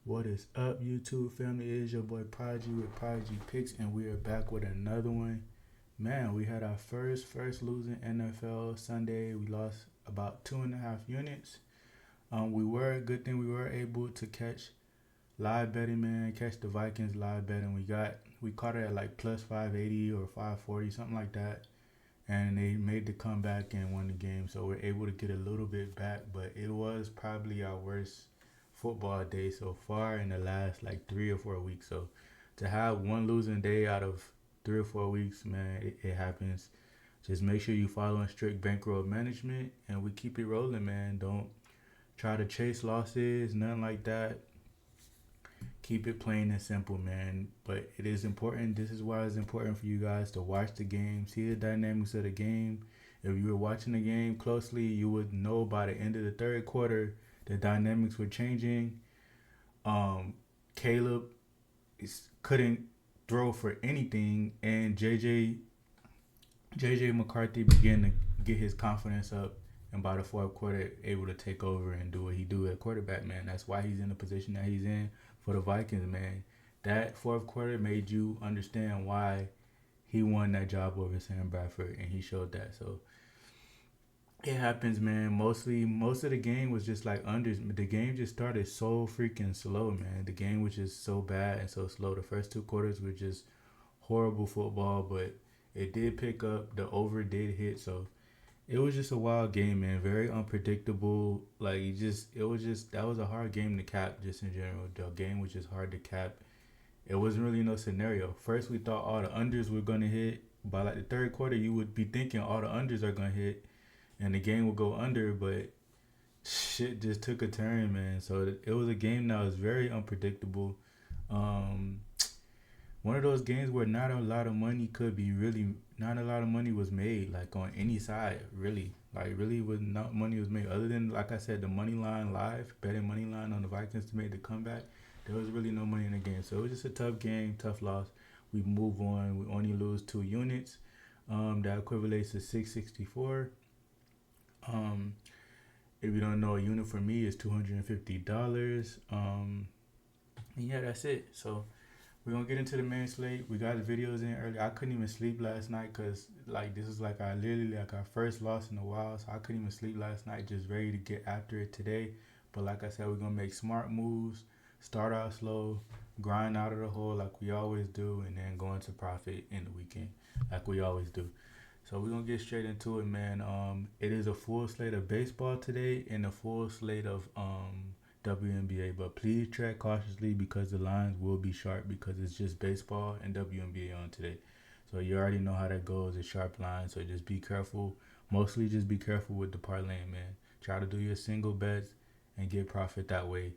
What is up, YouTube family? It is your boy Prodigy with Prodigy Picks, and we are back with another one. Man, we had our first losing NFL Sunday. We lost about 2.5 units. Good thing we were able to catch live betting, man. Catch the Vikings live betting. We caught it at like plus 580 or 540, something like that. And they made the comeback and won the game. So we're able to get a little bit back, but it was probably our worst football day so far in the last like 3 or 4 weeks. So to have one losing day out of 3 or 4 weeks, man, it happens. Just make sure you follow strict bankroll management, and we keep it rolling, man. Don't try to chase losses, nothing like that. Keep it plain and simple, man. But it is important. This is why it's important for you guys to watch the game, see the dynamics of the game. If you were watching the game closely, you would know by the end of the third quarter the dynamics were changing. Caleb couldn't throw for anything, and JJ McCarthy began to get his confidence up, and by the fourth quarter, able to take over and do what he do at quarterback, man. That's why he's in the position that he's in for the Vikings, man. That fourth quarter made you understand why he won that job over Sam Bradford, and he showed that. So it happens, man. Most of the game was just like unders. The game just started so freaking slow, man. The game was just so bad and so slow. The first 2 quarters were just horrible football, but it did pick up. The over did hit, so it was just a wild game, man. Very unpredictable. Like that was a hard game to cap. Just in general, the game was just hard to cap. It wasn't really no scenario. First, we thought all the unders were gonna hit. By like the third quarter, you would be thinking all the unders are gonna hit, and the game will go under. But shit just took a turn, man. So it was a game that was very unpredictable. Um, One of those games where not a lot of money could be really, not a lot of money was made, like on any side, really. Like really was not money was made other than, like I said, the money line live, betting money line on the Vikings to make the comeback. There was really no money in the game. So it was just a tough game, tough loss. We move on. We only lose 2 units. That equates to 664. Um, if you don't know, a unit for me is $250. And yeah, that's it. So we're gonna get into the main slate. We got the videos in early. I couldn't even sleep last night because like this is like our first loss in a while, so I couldn't even sleep last night. Just ready to get after it today. But like I said, we're gonna make smart moves. Start out slow, grind out of the hole like we always do, and then go into profit in the weekend like we always do. So we're gonna get straight into it, man. It is a full slate of baseball today and a full slate of WNBA, but please tread cautiously because the lines will be sharp because it's just baseball and WNBA on today. So you already know how that goes. It's sharp lines, so just be careful. Mostly just be careful with the parlaying, man. Try to do your single bets and get profit that way.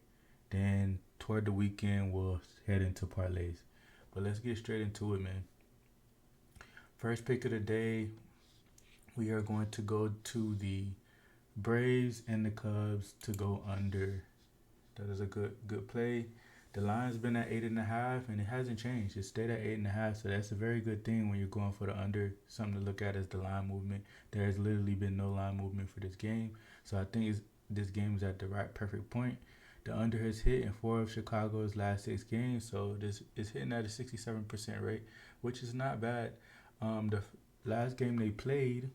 Then toward the weekend, we'll head into parlays. But let's get straight into it, man. First pick of the day, we are going to go to the Braves and the Cubs to go under. That is a good play. The line's been at 8.5, and it hasn't changed. It stayed at 8.5, so that's a very good thing when you're going for the under. Something to look at is the line movement. There has literally been no line movement for this game, so I think this game is at the right perfect point. The under has hit in 4 of Chicago's last 6 games, so this is hitting at a 67% rate, which is not bad. The last game they played,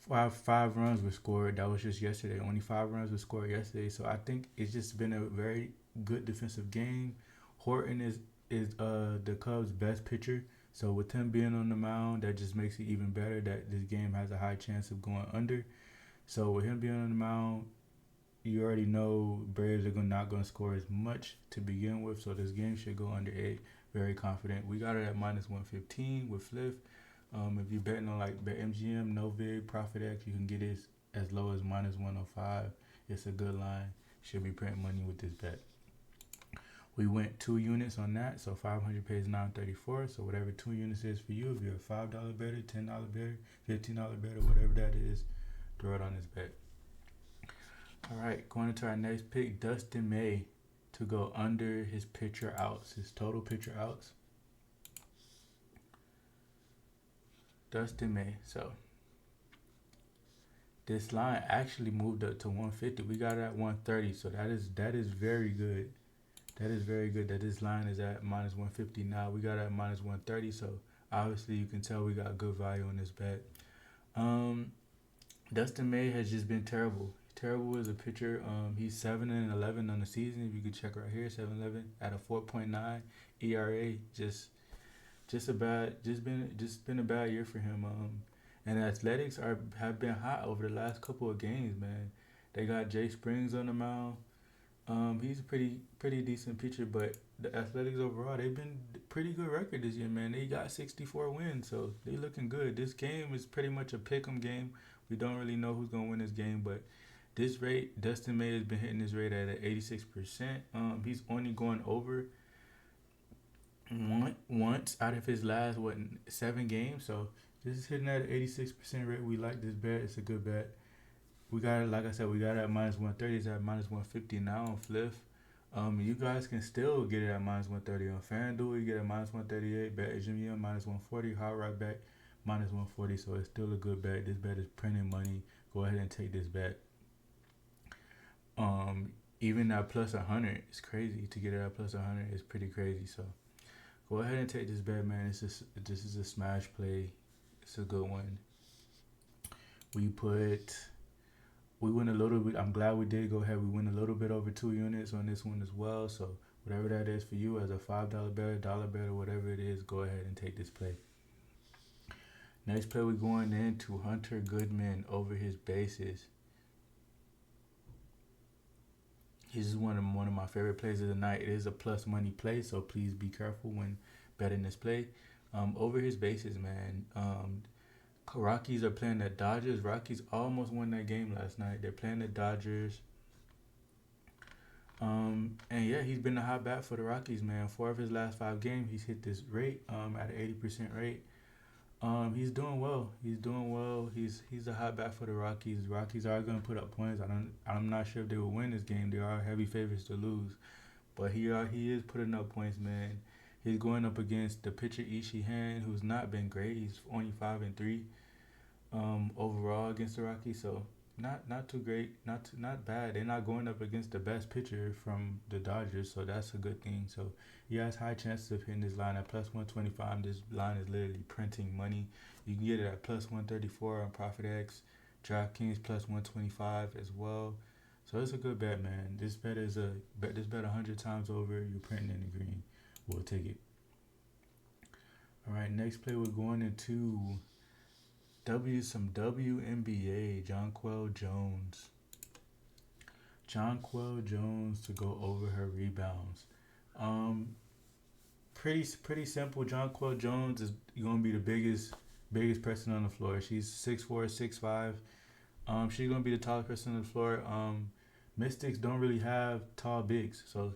five runs were scored. That was just yesterday. Only 5 runs were scored yesterday. So I think it's just been a very good defensive game. Horton is the Cubs' best pitcher. So with him being on the mound, that just makes it even better that this game has a high chance of going under. So with him being on the mound, you already know Braves are not going to score as much to begin with. So this game should go under 8. Very confident. We got it at minus 115 with Fliff. If you're betting on like BetMGM, NoVig, ProfitX, you can get it as low as minus 105. It's a good line. Should be printing money with this bet. We went 2 units on that, so 500 pays $9.34. So whatever 2 units is for you, if you're a $5 better, $10 better, $15 better, whatever that is, throw it on this bet. All right, going into our next pick, Dustin May to go under his pitcher outs, his total pitcher outs. Dustin May. So This line actually moved up to 150. We got it at 130, so that is very good. That is very good that this line is at minus 150 now. We got it at minus 130, so obviously you can tell we got good value on this bet. Um, Dustin May has just been terrible. Terrible as a pitcher. He's 7-11 on the season. If you could check right here, 7-11 at a 4.9 ERA. Just been a bad year for him. And the Athletics have been hot over the last couple of games, man. They got Jay Springs on the mound. He's a pretty decent pitcher, but the Athletics overall, they've been pretty good record this year, man. They got 64 wins, so they looking good. This game is pretty much a pick'em game. We don't really know who's gonna win this game, but this rate, Dustin May has been hitting this rate at 86%. He's only going over once out of his last 7 games, so this is hitting at an 86% rate. We like this bet. It's a good bet. We got it, like I said, we got it at minus 130. It's at minus 150 now on Fliff. You guys can still get it at minus 130 on FanDuel. You get it at minus 138. Bet HMM minus 140. Hard Rock bet minus 140. So it's still a good bet. This bet is printing money. Go ahead and take this bet. Even at plus 100, it's crazy to get it at plus 100. It's pretty crazy. So go ahead and take this bet, man. This is a smash play. It's a good one. We win a little bit. I'm glad we did go ahead. We win a little bit over 2 units on this one as well. So whatever that is for you as a $5 bet, dollar bet, or whatever it is, go ahead and take this play. Next play, we're going into Hunter Goodman over his bases. This is one of my favorite plays of the night. It is a plus money play, so please be careful when betting this play. Over his bases, man. Rockies are playing the Dodgers. Rockies almost won that game last night. They're playing the Dodgers. And yeah, he's been a hot bat for the Rockies, man. 4 of his last 5 games, he's hit this rate at an 80% rate. He's doing well. He's a hot bat for the Rockies. Rockies are gonna put up points. I'm not sure if they will win this game. They are heavy favorites to lose, but he is putting up points, man. He's going up against the pitcher Ishihan, who's not been great. He's only 5-3 overall against the Rockies, so not too great, not bad. They're not going up against the best pitcher from the Dodgers, so that's a good thing. So he has high chances of hitting this line at plus 125. This line is literally printing money. You can get it at plus 134 on ProfitX, DraftKings plus 125 as well. So it's a good bet, man. This bet 100 times over. You're printing in the green. We'll take it. All right, next play we're going into some WNBA. Jonquel Jones to go over her rebounds. Pretty simple. Jonquel Jones is gonna be the biggest person on the floor. She's 6'4", 6'5". She's gonna be the tallest person on the floor. Mystics don't really have tall bigs, so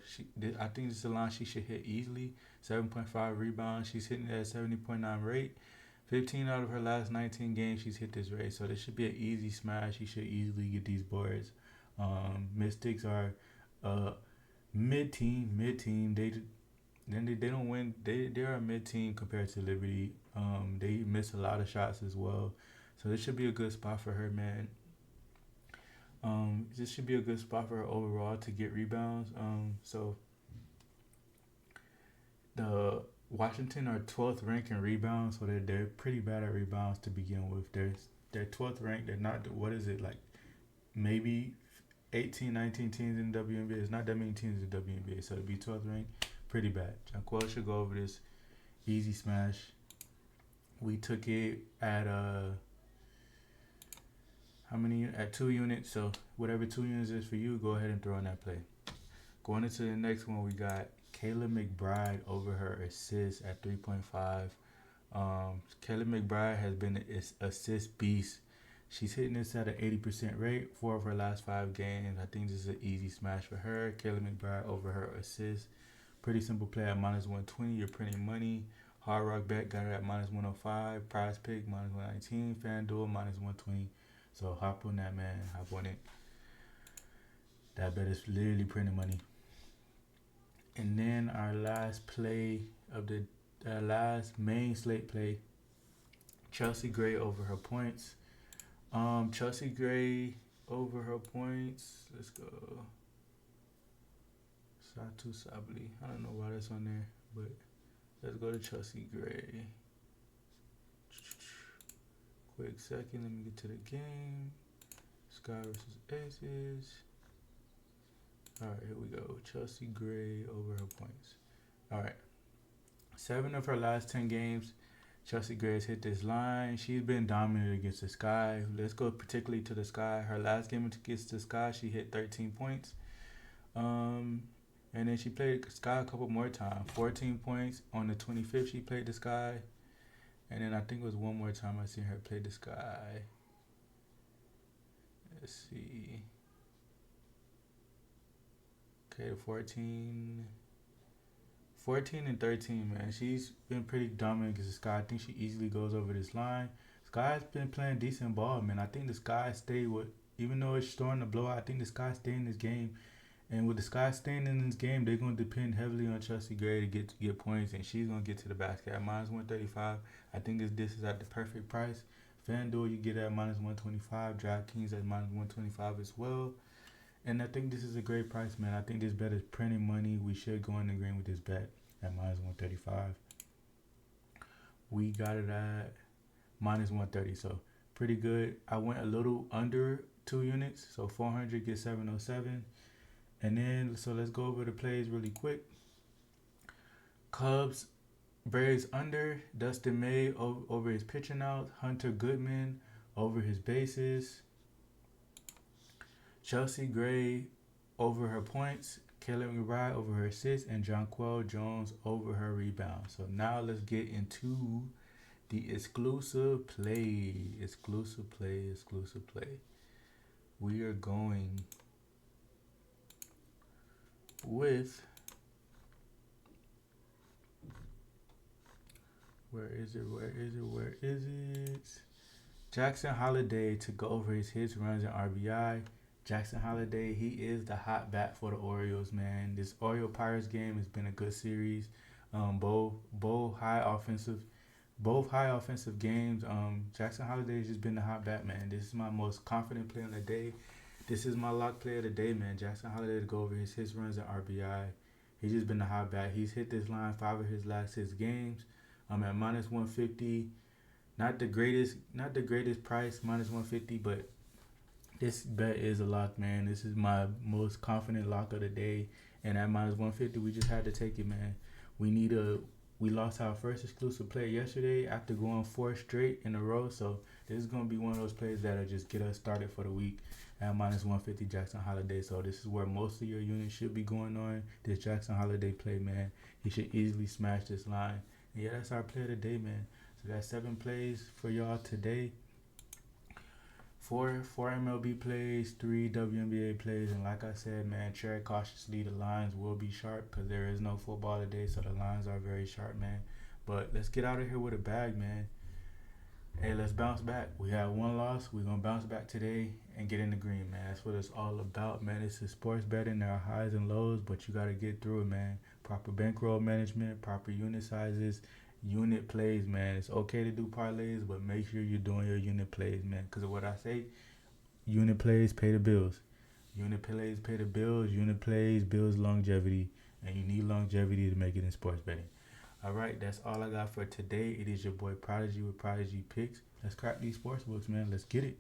I think this is a line she should hit easily. 7.5 rebounds. She's hitting at a 70.9 rate. 15 out of her last 19 games, she's hit this rate, so this should be an easy smash. She should easily get these boards. Mystics are mid-team. They don't win. They're a mid-team compared to Liberty. They miss a lot of shots as well, so this should be a good spot for her, man. This should be a good spot for her overall to get rebounds. So the Washington are 12th ranked in rebounds, so they're pretty bad at rebounds to begin with. They're 12th ranked. They're not, what is it, like maybe 18, 19 teams in the WNBA. There's not that many teams in the WNBA, so to be 12th ranked, pretty bad. Jonquel should go over this easy smash. We took it at at 2 units, so whatever 2 units is for you, go ahead and throw in that play. Going into the next one, we got Kayla McBride over her assists at 3.5. Kayla McBride has been an assist beast. She's hitting this at an 80% rate. 4 of her last 5 games. I think this is an easy smash for her. Kayla McBride over her assists. Pretty simple play at minus 120. You're printing money. Hard Rock bet got it at minus 105. Prize Pick minus 119. FanDuel minus 120. So hop on that, man. Hop on it. That bet is literally printing money. And then our last play of the last main slate play, Chelsea Gray over her points. Chelsea Gray over her points. Let's go. Satu Sabli. I don't know why that's on there, but let's go to Chelsea Gray. Quick second, let me get to the game. Sky versus Aces. Alright, here we go. Chelsea Gray over her points. Alright. 7 of her last 10 games, Chelsea Gray has hit this line. She's been dominant against the Sky. Let's go particularly to the Sky. Her last game against the Sky, she hit 13 points. And then she played Sky a couple more times. 14 points on the 25th. She played the Sky, and then I think it was one more time I seen her play the Sky. Let's see. Okay, 14 and 13, man. She's been pretty dominant against the Sky. I think she easily goes over this line. Sky's been playing decent ball, man. I think the Sky stay with, even though it's starting to blow out, I think the Sky stay in this game. And with the Sky staying in this game, they're going to depend heavily on Chelsea Gray to get points, and she's going to get to the basket at minus 135. I think this is at the perfect price. FanDuel, you get it at minus 125. DraftKings at minus 125 as well. And I think this is a great price, man. I think this bet is printing money. We should go in the green with this bet at minus 135. We got it at minus 130, so pretty good. I went a little under 2 units, so 400 gets 707. And then, so let's go over the plays really quick. Cubs, Braves under. Dustin May over his pitching out. Hunter Goodman over his bases. Chelsea Gray over her points. Kayla McBride over her assists. And Jonquel Jones over her rebound. So now let's get into the exclusive play. Exclusive play. We are going with, where is it? Jackson Holiday to go over his hits, runs, and RBI. Jackson Holiday, he is the hot bat for the Orioles, man. This Oriole Pirates game has been a good series. Both high offensive games. Jackson Holiday has just been the hot bat, man. This is my most confident play on the day. This is my lock play of the day, man. Jackson Holiday to go over his hits, runs, and RBI. He's just been the hot bat. He's hit this line 5 of his last 6 games. I'm at minus 150. Not the greatest price, minus 150, but this bet is a lock, man. This is my most confident lock of the day. And at minus 150, we just had to take it, man. We lost our first exclusive play yesterday after going 4 straight in a row. So this is going to be one of those plays that'll just get us started for the week at minus 150 Jackson Holiday. So this is where most of your units should be going on. This Jackson Holiday play, man. He should easily smash this line. And yeah, that's our play of the day, man. So that's 7 plays for y'all today. 4 MLB plays, 3 WNBA plays, and like I said, man, tread cautiously. The lines will be sharp because there is no football today, so the lines are very sharp, man. But let's get out of here with a bag, man. Hey, let's bounce back. We had 1 loss. We're going to bounce back today and get in the green, man. That's what it's all about, man. This is sports betting. There are highs and lows, but you got to get through it, man. Proper bankroll management, proper unit sizes, unit plays, man. It's okay to do parlays, but make sure you're doing your unit plays, man. Because of what I say, unit plays pay the bills. Unit plays pay the bills. Unit plays builds longevity, and you need longevity to make it in sports betting. All right, that's all I got for today. It is your boy Prodigy with Prodigy Picks. Let's crack these sports books, man. Let's get it.